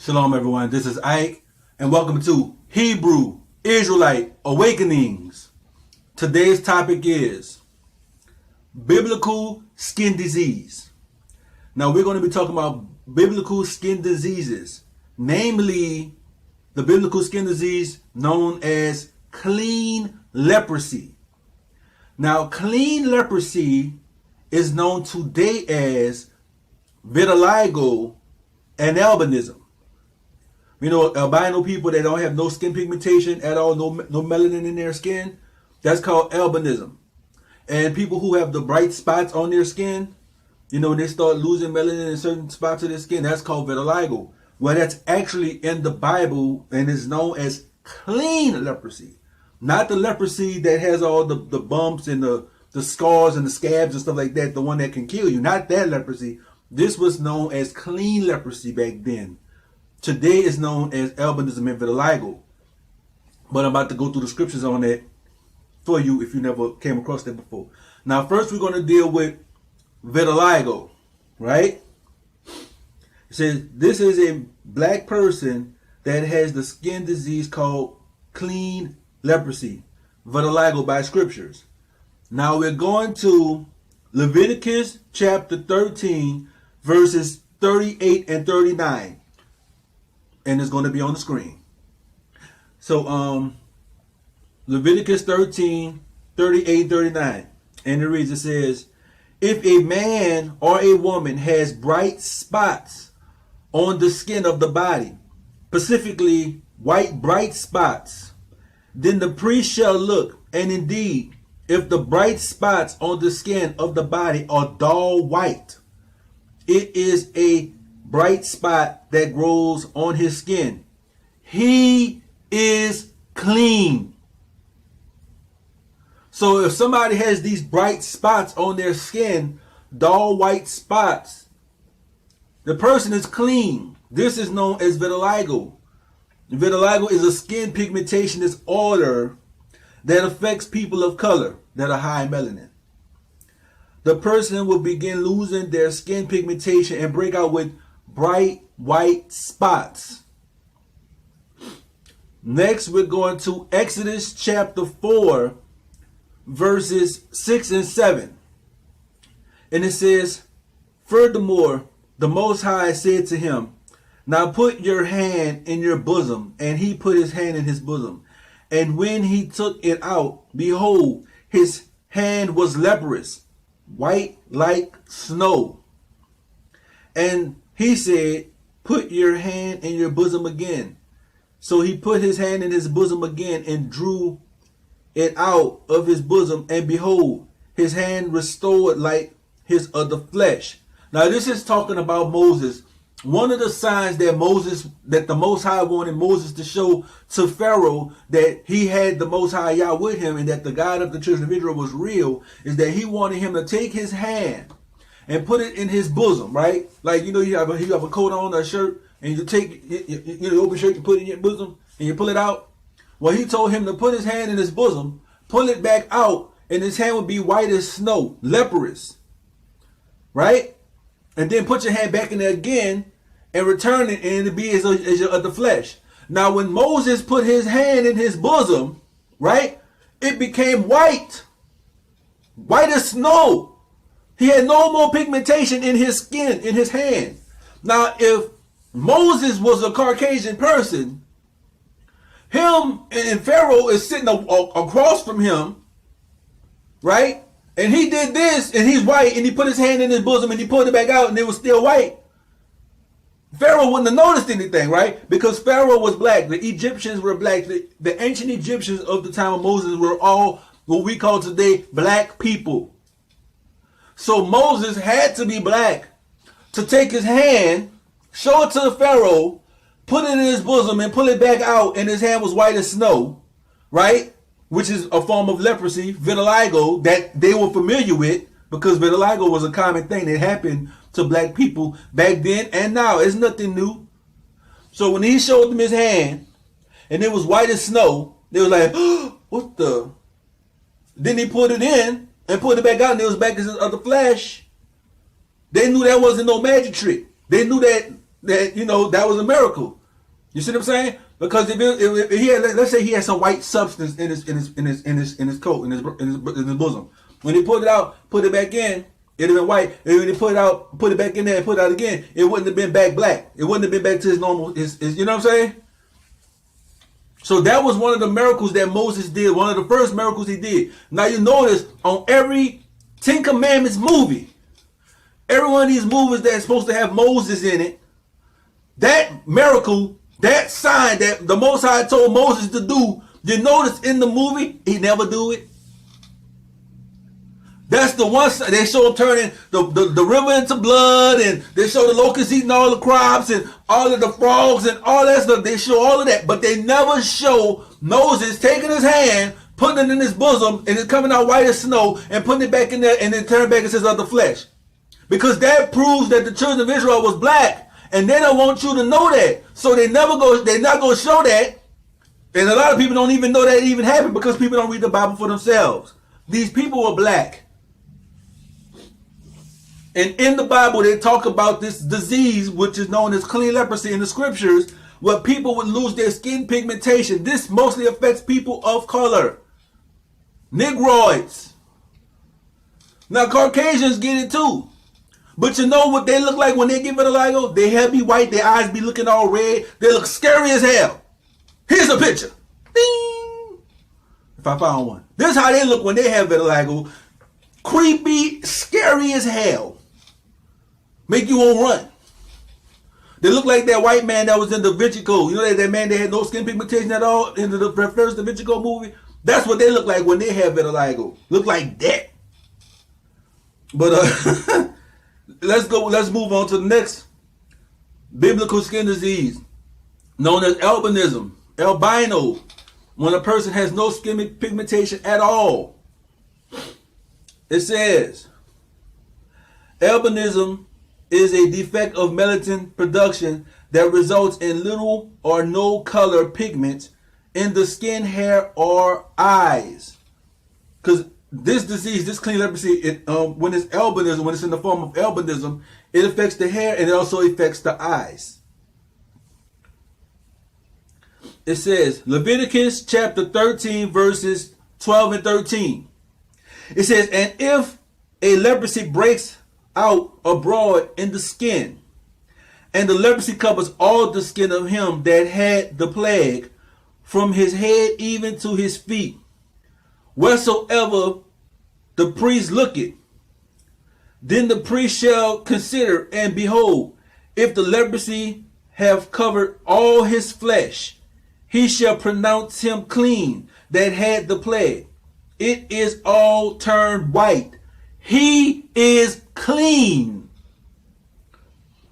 Shalom, everyone. This is Ike, and welcome to Hebrew Israelite Awakenings. Today's topic is biblical skin disease. Now, we're going to be talking about biblical skin diseases, namely the biblical skin disease known as clean leprosy. Now, clean leprosy is known today as vitiligo and albinism. You know, albino people that don't have no skin pigmentation at all, no melanin in their skin, that's called albinism. And people who have the bright spots on their skin, you know, they start losing melanin in certain spots of their skin, that's called vitiligo. Well, that's actually in the Bible and is known as clean leprosy. Not the leprosy that has all the bumps and the scars and the scabs and stuff like that, the one that can kill you. Not that leprosy. This was known as clean leprosy back then. Today is known as albinism and vitiligo. But I'm about to go through the scriptures on that for you if you never came across that before. Now, first we're going to deal with vitiligo, right? It says this is a black person that has the skin disease called clean leprosy, vitiligo by scriptures. Now we're going to Leviticus chapter 13, verses 38 and 39. And it's going to be on the screen. So, Leviticus 13, 38, 39. And it reads, it says, if a man or a woman has bright spots on the skin of the body, specifically white bright spots, then the priest shall look, and indeed, if the bright spots on the skin of the body are dull white, it is a bright spot that grows on his skin. He is clean. So if somebody has these bright spots on their skin, dull white spots, the person is clean. This is known as vitiligo. Vitiligo is a skin pigmentation disorder that affects people of color that are high in melanin. The person will begin losing their skin pigmentation and break out with bright white spots. Next, we're going to Exodus chapter 4, verses 6 and 7. And it says, furthermore, the Most High said to him, now put your hand in your bosom. And he put his hand in his bosom. And when he took it out, behold, his hand was leprous, white like snow. And he said, put your hand in your bosom again. So he put his hand in his bosom again and drew it out of his bosom. And behold, his hand restored like his other flesh. Now this is talking about Moses. One of the signs that the Most High wanted Moses to show to Pharaoh that he had the Most High Yah with him and that the God of the children of Israel was real is that he wanted him to take his hand and put it in his bosom, right? Like, you know, you have a coat on, a shirt, and you take your open shirt, you put it in your bosom, and you pull it out. Well, he told him to put his hand in his bosom, pull it back out, and his hand would be white as snow, leprous, right? And then put your hand back in there again and return it, and it'll be as your other flesh. Now, when Moses put his hand in his bosom, right, it became white as snow. He had no more pigmentation in his skin, in his hand. Now, if Moses was a Caucasian person, him and Pharaoh is sitting across from him, right? And he did this, and he's white, and he put his hand in his bosom, and he pulled it back out, and it was still white. Pharaoh wouldn't have noticed anything, right? Because Pharaoh was black. The Egyptians were black. The ancient Egyptians of the time of Moses were all what we call today black people. So Moses had to be black to take his hand, show it to the Pharaoh, put it in his bosom and pull it back out, and his hand was white as snow, right? Which is a form of leprosy, vitiligo, that they were familiar with because vitiligo was a common thing that happened to black people back then and now. It's nothing new. So when he showed them his hand and it was white as snow, they were like, oh, what the? Then he put it in and put it back out and it was back as his other flesh. They knew that wasn't no magic trick. They knew that that, that was a miracle. You see what I'm saying? Because if he had, let's say he had some white substance in his coat, in his bosom. When he pulled it out, put it back in, it'd have been white. And when he put it out, put it back in there, and put it out again, it wouldn't have been back black. It wouldn't have been back to his normal. You know what I'm saying? So that was one of the miracles that Moses did. One of the first miracles he did. Now you notice on every Ten Commandments movie, every one of these movies that's supposed to have Moses in it, that miracle, that sign that the Most High told Moses to do, you notice in the movie, he never do it. That's the one they show him turning the river into blood, and they show the locusts eating all the crops and all of the frogs and all that stuff. They show all of that, but they never show Moses taking his hand, putting it in his bosom, and it's coming out white as snow, and putting it back in there, and then turning back into his other flesh. Because that proves that the children of Israel was black, and they don't want you to know that. So they're not going to show that. And a lot of people don't even know that it even happened because people don't read the Bible for themselves. These people were black. And in the Bible, they talk about this disease, which is known as clean leprosy in the scriptures, where people would lose their skin pigmentation. This mostly affects people of color. Negroids. Now, Caucasians get it too. But you know what they look like when they get vitiligo? Their hair be white, their eyes be looking all red. They look scary as hell. Here's a picture. Ding! If I found one. This is how they look when they have vitiligo. Creepy, scary as hell. Make you want to run. They look like that white man that was in the Vitiligo. You know that man that had no skin pigmentation at all in the first Vitiligo movie? That's what they look like when they have vitiligo. Look like that. But let's move on to the next biblical skin disease known as albinism. Albino. When a person has no skin pigmentation at all. It says, albinism is a defect of melanin production that results in little or no color pigment in the skin, hair, or eyes. Because this disease, this clean leprosy, when it's albinism, when it's in the form of albinism, it affects the hair and it also affects the eyes. It says, Leviticus chapter 13, verses 12 and 13. It says, and if a leprosy breaks out abroad in the skin, and the leprosy covers all the skin of him that had the plague, from his head even to his feet, wheresoever the priest looketh, then the priest shall consider, and behold, if the leprosy have covered all his flesh, he shall pronounce him clean that had the plague. It is all turned white. He is clean.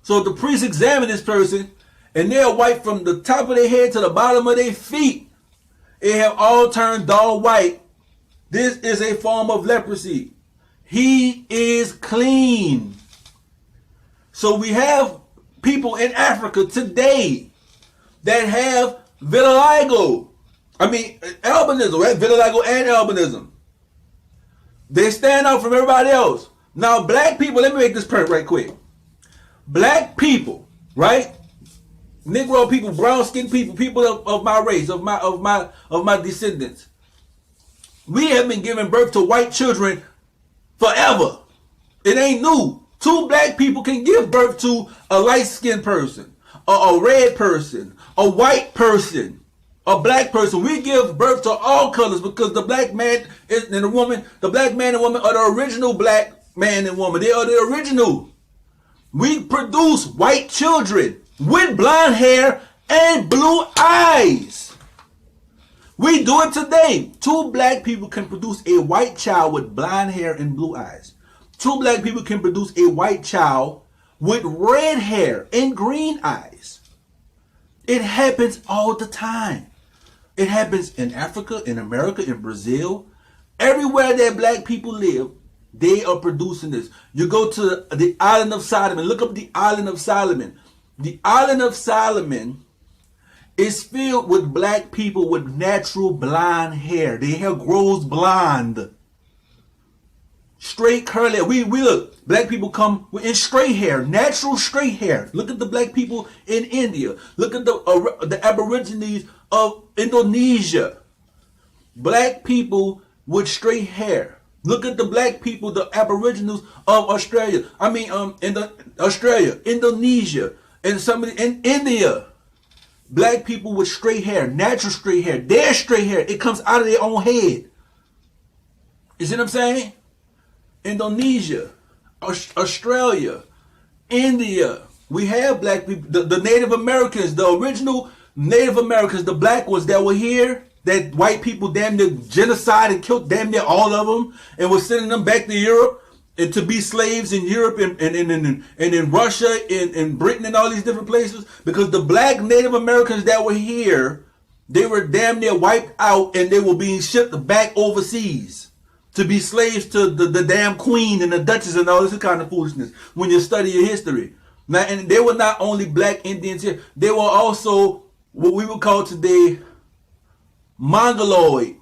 So the priest examine this person, and they're white from the top of their head to the bottom of their feet. It have all turned dull white. This is a form of leprosy. He is clean. So we have people in Africa today that have vitiligo. Albinism, right? Vitiligo and albinism. They stand out from everybody else. Now, black people, let me make this point right quick. Black people, right? Negro people, brown skinned people, people of my race, of my descendants. We have been giving birth to white children forever. It ain't new. Two black people can give birth to a light skinned person, a red person, a white person, a black person. We give birth to all colors because the black man and the woman, the black man and woman are the original black man and woman. They are the original. We produce white children with blonde hair and blue eyes. We do it today. Two black people can produce a white child with blonde hair and blue eyes. Two black people can produce a white child with red hair and green eyes. It happens all the time. It happens in Africa, in America, in Brazil. Everywhere that black people live, they are producing this. You go to the island of Solomon. Look up the island of Solomon. The island of Solomon is filled with black people with natural blonde hair. Their hair grows blonde. straight curly. We look, black people come in straight hair, natural straight hair. Look at the black people in India. Look at the Aborigines of Indonesia. Black people with straight hair. Look at the black people, the Aboriginals of Australia. Australia, Indonesia, and in India. Black people with straight hair, natural straight hair. Their straight hair, it comes out of their own head. You see what I'm saying? Indonesia, Australia, India. We have black people, the Native Americans, the original Native Americans, the black ones that were here, that white people damn near genocide and killed damn near all of them and was sending them back to Europe and to be slaves in Europe and in Russia and Britain and all these different places, because the black Native Americans that were here, they were damn near wiped out and they were being shipped back overseas to be slaves to the damn queen and the duchess and all this kind of foolishness when you study your history. Now, and they were not only black Indians here, they were also what we would call today Mongoloid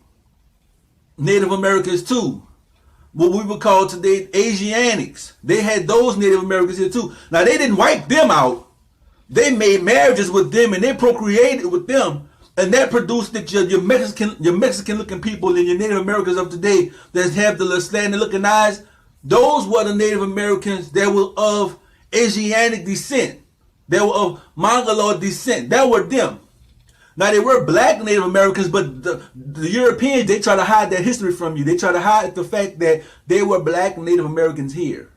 Native Americans too. What we would call today Asiatics. They had those Native Americans here too. Now they didn't wipe them out. They made marriages with them and they procreated with them. And that produced that your Mexican looking people and your Native Americans of today that have the slanted looking eyes, those were the Native Americans that were of Asiatic descent. They were of Mongoloid descent. That were them. Now they were black Native Americans, but the Europeans, they try to hide that history from you. They try to hide the fact that they were black Native Americans here.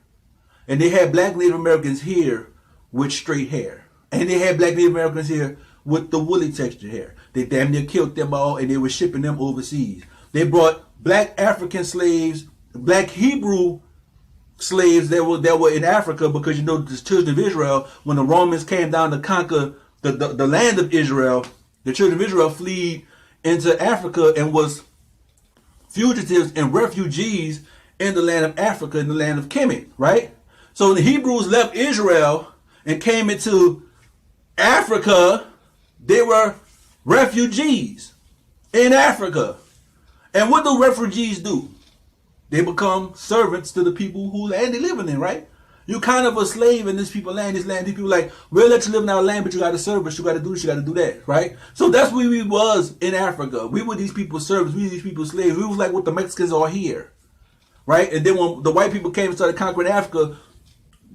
And they had black Native Americans here with straight hair. And they had black Native Americans here with the woolly textured hair. They damn near killed them all and they were shipping them overseas. They brought black African slaves, black Hebrew slaves that were in Africa, because you know the children of Israel, when the Romans came down to conquer the land of Israel, the children of Israel fled into Africa and was fugitives and refugees in the land of Africa, in the land of Kemet, right? So the Hebrews left Israel and came into Africa. They were refugees in Africa. And what do refugees do? They become servants to the people who land they living in, right? You kind of a slave in this people's land. These people like, we'll let you live in our land, but you got to serve us. You got to do this. You got to do that, right? So that's where we was in Africa. We were these people's servants. We were these people's slaves. We was like what the Mexicans are here, right? And then when the white people came and started conquering Africa,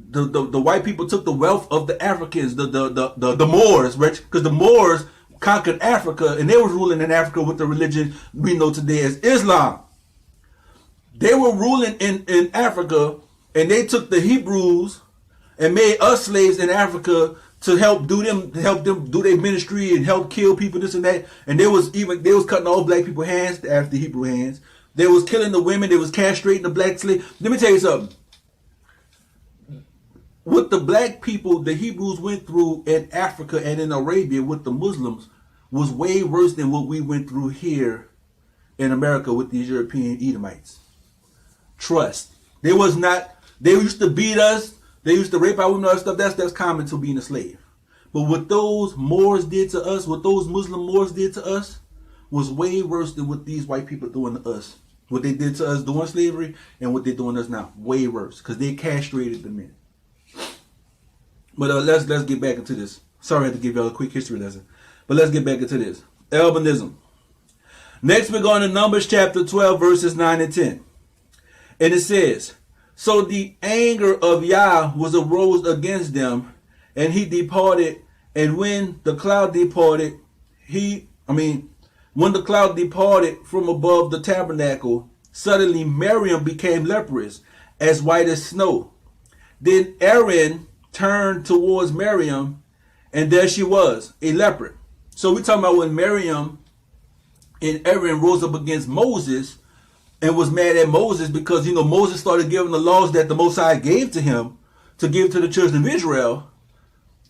the white people took the wealth of the Africans, the Moors, right? Because the Moors conquered Africa and they was ruling in Africa with the religion we know today as Islam. They were ruling in Africa. And they took the Hebrews and made us slaves in Africa to help them do their ministry and help kill people, this and that. And they was cutting off black people's hands after the Hebrew hands. They was killing the women. They was castrating the black slaves. Let me tell you something. What the black people, the Hebrews went through in Africa and in Arabia with the Muslims was way worse than what we went through here in America with these European Edomites. Trust. They used to beat us. They used to rape our women and stuff. That's common to being a slave. But what those Moors did to us, what those Muslim Moors did to us, was way worse than what these white people doing to us. What they did to us during slavery and what they're doing to us now. Way worse. Because they castrated the men. But let's get back into this. Sorry I had to give y'all a quick history lesson. But let's get back into this. Albinism. Next we're going to Numbers chapter 12 verses 9 and 10. And it says, so the anger of Yah was arose against them, and he departed. And when the cloud departed, when the cloud departed from above the tabernacle, suddenly Miriam became leprous, as white as snow. Then Aaron turned towards Miriam, and there she was, a leper. So we're talking about when Miriam and Aaron rose up against Moses and was mad at Moses because, Moses started giving the laws that the Most High gave to him to give to the children of Israel.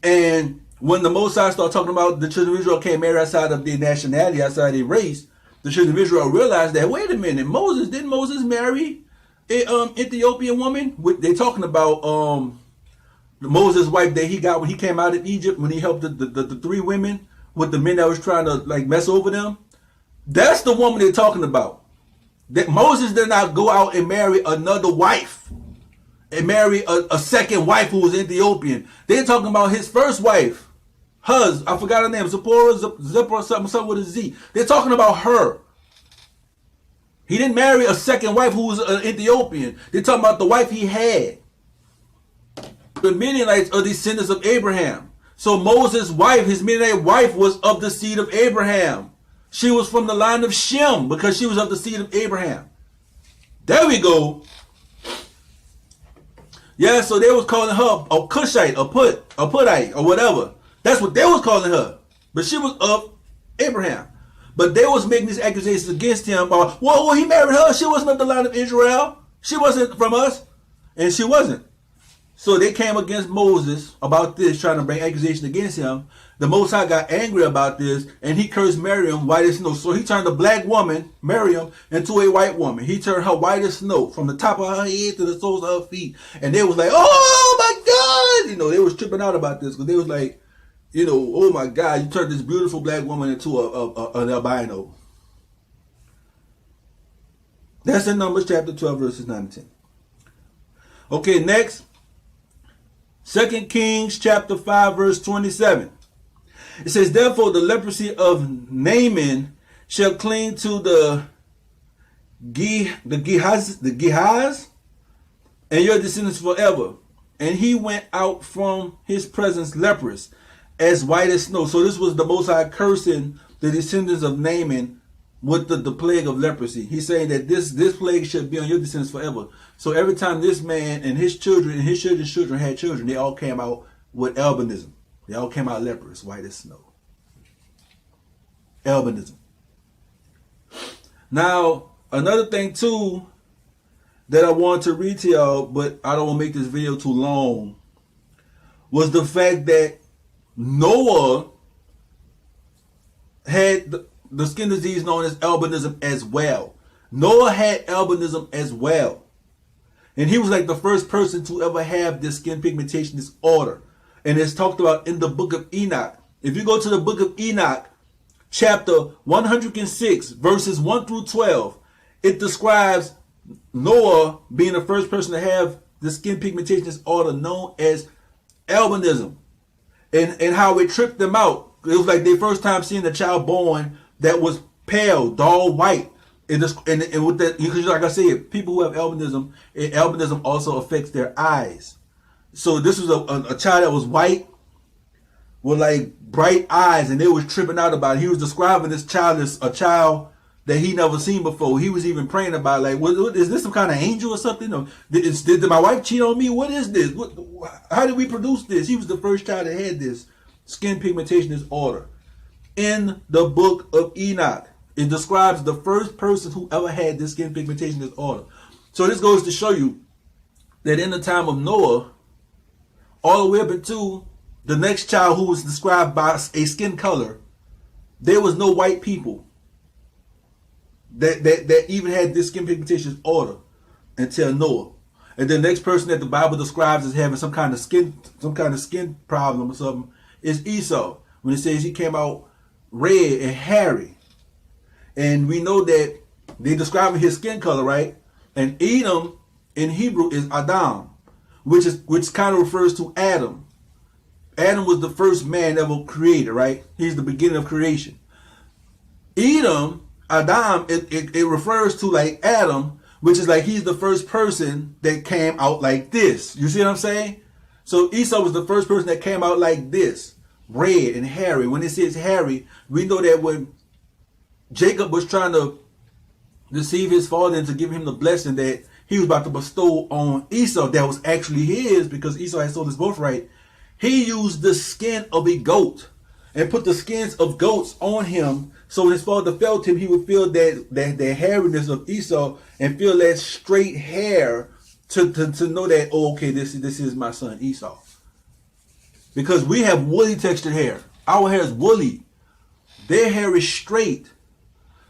And when the Most High started talking about the children of Israel can't marry outside of their nationality, outside their race, the children of Israel realized that, wait a minute, didn't Moses marry an Ethiopian woman? They're talking about Moses' wife that he got when he came out of Egypt, when he helped the three women with the men that was trying to mess over them. That's the woman they're talking about. That Moses did not go out and marry another wife and marry a second wife who was Ethiopian. They're talking about his first wife, I forgot her name, Zipporah, something with a Z. They're talking about her. He didn't marry a second wife who was an Ethiopian. They're talking about the wife he had. The Midianites are descendants of Abraham. So Moses' wife, his Midianite wife, was of the seed of Abraham. She was from the line of Shem because she was of the seed of Abraham. There we go. Yeah, so they was calling her a Cushite, a Puttite, or whatever. That's what they was calling her. But she was of Abraham. But they was making these accusations against him. Well, he married her. She wasn't of the line of Israel. She wasn't from us. And she wasn't. So they came against Moses about this, trying to bring accusation against him. The Most High got angry about this, and he cursed Miriam white as snow. So he turned the black woman, Miriam, into a white woman. He turned her white as snow, from the top of her head to the soles of her feet. And they was like, oh my God! They was tripping out about this, because they was like, oh my God, you turned this beautiful black woman into an albino. That's in Numbers chapter 12, verses 9 and 10. Okay, next. 2 Kings chapter 5, verse 27. It says, therefore the leprosy of Naaman shall cling to the Gehazi, and your descendants forever. And he went out from his presence leprous, as white as snow. So this was the Most High cursing the descendants of Naaman with the plague of leprosy. He's saying that this plague should be on your descendants forever. So every time this man and his children and his children's children had children, they all came out with albinism. They all came out leprous, white as snow. Albinism. Now, another thing too that I want to read to y'all, but I don't want to make this video too long, was the fact that Noah had the skin disease known as albinism as well. Noah had albinism as well. And he was like the first person to ever have this skin pigmentation disorder. And it's talked about in the book of Enoch. If you go to the book of Enoch, chapter 106, verses 1 through 12, it describes Noah being the first person to have the skin pigmentation disorder known as albinism. And how it tripped them out. It was like their first time seeing a child born that was pale, dull white. And with that, because like I said, people who have albinism also affects their eyes. So this was a child that was white with like bright eyes, and they was tripping out about it. He was describing this child as a child that he never seen before. He was even praying about, like, what is this, some kind of angel or something? Or did my wife cheat on me? What is this? How did we produce this? He was the first child that had this skin pigmentation disorder. In the book of Enoch, it describes the first person who ever had this skin pigmentation disorder. So this goes to show you that in the time of Noah, all the way up into the next child who was described by a skin color, there was no white people that even had this skin pigmentation disorder until Noah. And the next person that the Bible describes as having some kind of skin problem or something is Esau, when it says he came out red and hairy. And we know that they describe his skin color, right? And Edom in Hebrew is Adam, which kind of refers to Adam. Adam was the first man ever created, right? He's the beginning of creation. Edom, Adam, it refers to like Adam, which is like he's the first person that came out like this. You see what I'm saying? So Esau was the first person that came out like this, red and hairy. When it says hairy, we know that when Jacob was trying to deceive his father and to give him the blessing that he was about to bestow on Esau, that was actually his, because Esau had sold his birthright. He used the skin of a goat and put the skins of goats on him, so when his father felt him, he would feel that hairiness of Esau and feel that straight hair to know that, oh, okay, this is my son Esau. Because we have woolly textured hair. Our hair is woolly. Their hair is straight.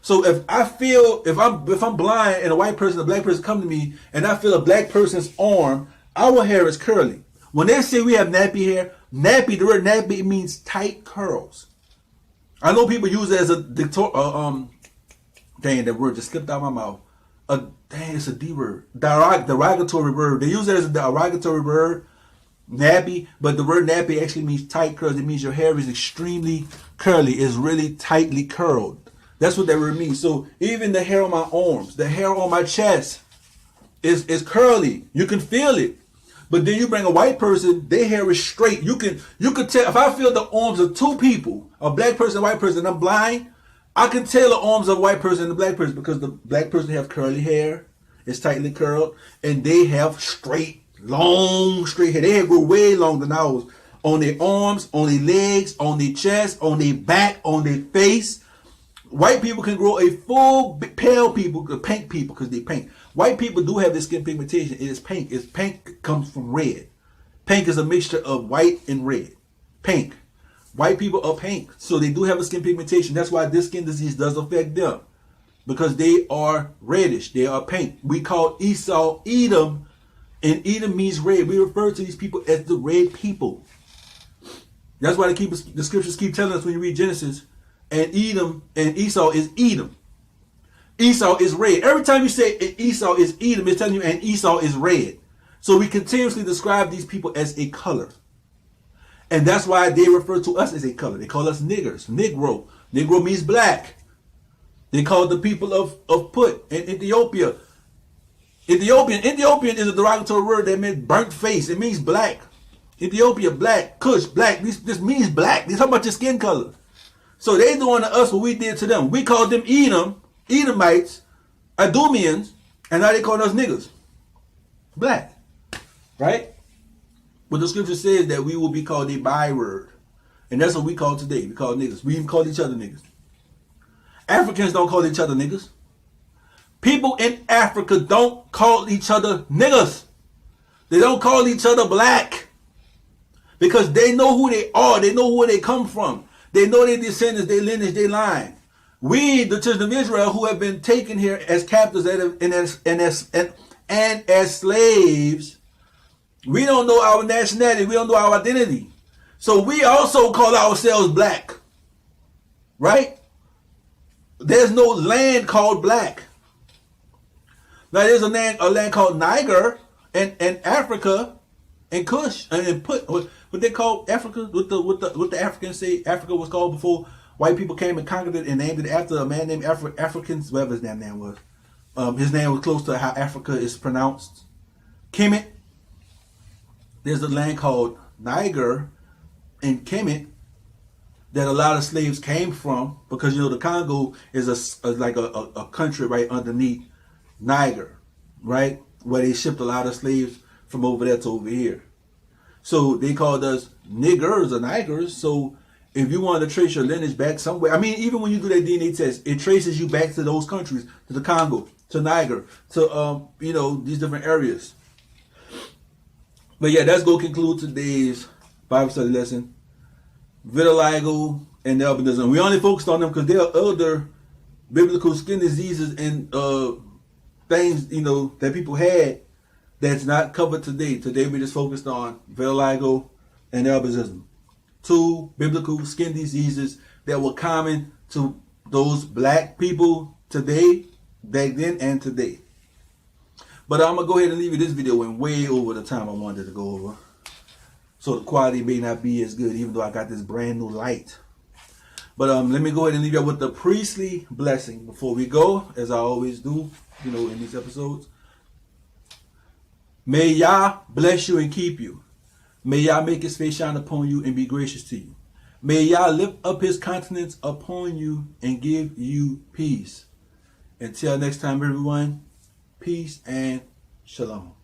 So if I'm blind and a white person, a black person come to me and I feel a black person's arm, our hair is curly. When they say we have nappy hair, nappy, the word nappy means tight curls. I know people use it as a dang, that word just slipped out my mouth. it's a D word. Derogatory word. They use it as a derogatory word, nappy, but the word nappy actually means tight curls. It means your hair is extremely curly. It's really tightly curled. That's what that word means. So even the hair on my arms, the hair on my chest is curly. You can feel it. But then you bring a white person, their hair is straight. You can tell if I feel the arms of two people, a black person, a white person, and I'm blind, I can tell the arms of a white person and the black person because the black person have curly hair, it's tightly curled, and they have straight, long, straight hair. Their hair grow way longer than ours. On their arms, on their legs, on their chest, on their back, on their face. White people can grow a full, pale people, pink people, because they pink. White people do have this skin pigmentation. It is pink. It's pink comes from red. Pink is a mixture of white and red. Pink. White people are pink. So they do have a skin pigmentation. That's why this skin disease does affect them. Because they are reddish. They are pink. We call Esau Edom. And Edom means red. We refer to these people as the red people. That's why the scriptures keep telling us when you read Genesis. And Edom and Esau is Edom. Esau is red. Every time you say Esau is Edom, it's telling you and Esau is red. So we continuously describe these people as a color. And that's why they refer to us as a color. They call us niggers, Negro. Negro means black. They call the people of Put in Ethiopia. Ethiopian is a derogatory word that means burnt face. It means black. Ethiopia, black. Kush, black. This means black. They're talking about your skin color. So they doing to us what we did to them. We called them Edom, Edomites, Idumeans, and now they call us niggers. Black. Right? But the scripture says that we will be called a byword. And that's what we call today. We call niggers. We even call each other niggers. Africans don't call each other niggers. People in Africa don't call each other niggers. They don't call each other black. Because they know who they are. They know where they come from. They know their descendants, their lineage, their line. We, the children of Israel, who have been taken here as captives and as slaves, we don't know our nationality. We don't know our identity. So we also call ourselves black. Right? There's no land called black. Now there's a land called Niger and Africa and Kush and Put. What they call Africa, what the Africans say Africa was called before white people came and conquered it and named it after a man named Africans, whatever his name was. His name was close to how Africa is pronounced. Kemet. There's a land called Niger and Kemet that a lot of slaves came from because the Congo is like a country right underneath Niger, right, where they shipped a lot of slaves from over there to over here. So they called us niggers or nigers. So if you want to trace your lineage back somewhere, I mean, even when you do that DNA test, it traces you back to those countries, to the Congo, to Niger, to these different areas. But yeah, that's going to conclude today's Bible study lesson. Vitiligo and albinism. We only focused on them because they are other biblical skin diseases and things that people had that's not covered today. Today we just focused on vitiligo and albinism. Two biblical skin diseases that were common to those black people today, back then, and today. But I'm going to go ahead and leave you. This video went way over the time I wanted to go over. So the quality may not be as good, even though I got this brand new light. But let me go ahead and leave you with the priestly blessing before we go, as I always do, in these episodes. May Yah bless you and keep you. May Yah make his face shine upon you and be gracious to you. May Yah lift up his countenance upon you and give you peace. Until next time, everyone, peace and shalom.